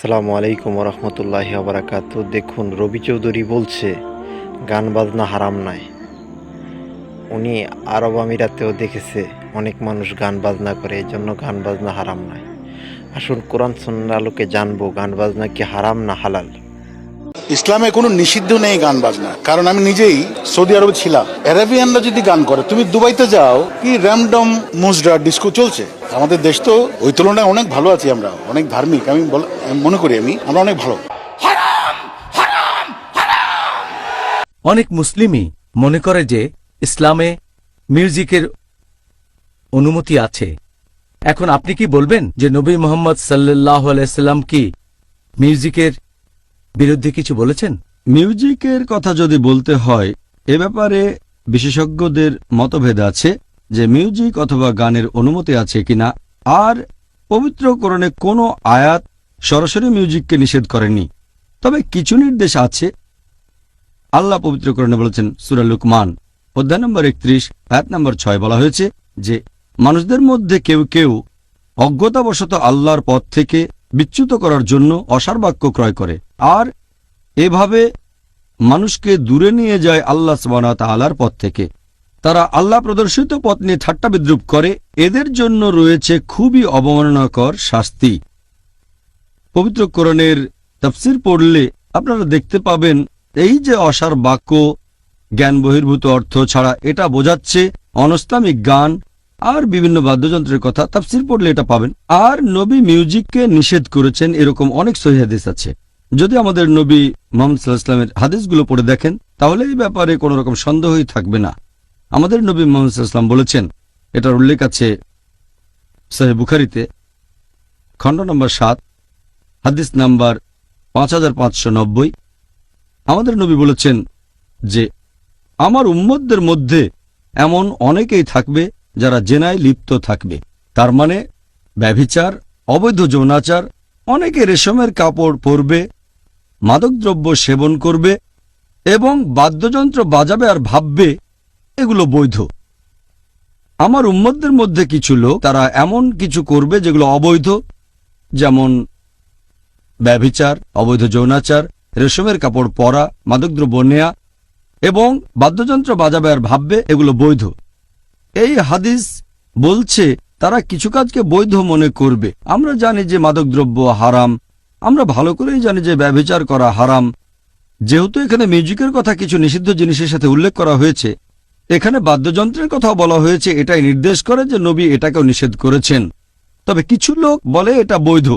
আসসালামু আলাইকুম রহমতুল্লাহি বারাকাতু। দেখুন, রবি চৌধুরী বলছে গান বাজনা হারাম নয়। উনি আরব আমিরাতেও দেখেছে অনেক মানুষ গান বাজনা করে, এই জন্য গান বাজনা হারাম নয়। আসুন কোরআন সুন্নাহর আলোকে জানবো গান বাজনা কি হারাম না হালাল। ইসলামে কোনো নিষিদ্ধ নেই গান বাজনা, কারণ আমি নিজেই সৌদি আরবে ছিলাম। অ্যারাবিয়ানরা যদি গান করে, তুমি দুবাইতে যাও, কি র্যামডম মুজরা ডিস্কো চলছে। আমাদের দেশ তো ওই তুলনায় অনেক ভালো আছি, আমরা অনেক ধার্মিক। আমি মনে করি আমরা অনেক ভালো। অনেক মুসলিমই মনে করে যে ইসলামে মিউজিকের অনুমতি আছে। এখন আপনি কি বলবেন যে নবী মোহাম্মদ সাল্লাল্লাহু আলাইহি সাল্লাম কি মিউজিকের বিরুদ্ধে কিছু বলেছেন? মিউজিকের কথা যদি বলতে হয়, এ ব্যাপারে বিশেষজ্ঞদের মতভেদ আছে যে মিউজিক অথবা গানের অনুমতি আছে কিনা। আর পবিত্র কোরআনে কোনো আয়াত সরাসরি মিউজিককে নিষেধ করেনি, তবে কিছু নির্দেশ আছে। আল্লাহ পবিত্র কোরআনে বলেছেন, সূরা লুকমান অধ্যায় নম্বর 31 আয়াত নম্বর 6 বলা হয়েছে যে মানুষদের মধ্যে কেউ কেউ অজ্ঞতাবশত আল্লাহর পথ থেকে বিচ্যুত করার জন্য অসার বাক্য ক্রয় করে, আর এভাবে মানুষকে দূরে নিয়ে যায় আল্লাহ সুবহানাহু ওয়া তাআলার পথ থেকে। তারা আল্লাহ প্রদর্শিত পথ নিয়ে ঠাট্টা বিদ্রূপ করে, এদের জন্য রয়েছে খুবই অবমাননাকর শাস্তি। পবিত্র কোরআনের তাফসীর পড়লে আপনারা দেখতে পাবেন এই যে অসার বাক্য জ্ঞান বহির্ভূত অর্থ ছাড়া, এটা বোঝাচ্ছে অনৈসলামিক গান আর বিভিন্ন বাদ্যযন্ত্রের কথা। তাফসীর পড়লে এটা পাবেন। আর নবী মিউজিককে নিষেধ করেছেন এরকম অনেক সহিহ হাদিস আছে। যদি আমাদের নবী মুহাম্মদ সাল্লাল্লাহু আলাইহি ওয়াসাল্লামের হাদিসগুলো পড়ে দেখেন, তাহলে এই ব্যাপারে কোনো রকম সন্দেহই থাকবে না। আমাদের নবী মুহাম্মদ সাল্লাল্লাহু আলাইহি ওয়াসাল্লাম বলেছেন, এটার উল্লেখ আছে সহিহ বুখারীতে খণ্ড নম্বর 7 হাদিস নাম্বার 5590। আমাদের নবী বলেছেন যে আমার উম্মতদের মধ্যে এমন অনেকেই থাকবে যারা জেনায় লিপ্ত থাকবে। তার মানে ব্যভিচার, অবৈধ যৌনাচার, অনেকে রেশমের কাপড় পরবে, মাদকদ্রব্য সেবন করবে এবং বাদ্যযন্ত্র বাজাবে আর ভাববে এগুলো বৈধ। আমার উম্মতদের মধ্যে কিছু লোক তারা এমন কিছু করবে যেগুলো অবৈধ, যেমন ব্যভিচার, অবৈধ যৌনাচার, রেশমের কাপড় পরা, মাদকদ্রব্য নেয়া এবং বাদ্যযন্ত্র বাজাবে আর ভাববে এগুলো বৈধ। এই হাদিস বলছে তারা কিছু কাজকে বৈধ মনে করবে। আমরা জানি যে মাদকদ্রব্য হারাম, আমরা ভালো করেই জানি যে ব্যভিচার করা হারাম। যেহেতু এখানে মিউজিকের কথা কিছু নিষিদ্ধ জিনিসের সাথে উল্লেখ করা হয়েছে, এখানে বাদ্যযন্ত্রের কথাও বলা হয়েছে, এটাই নির্দেশ করে যে নবী এটাকেও নিষেধ করেছেন। তবে কিছু লোক বলে এটা বৈধ।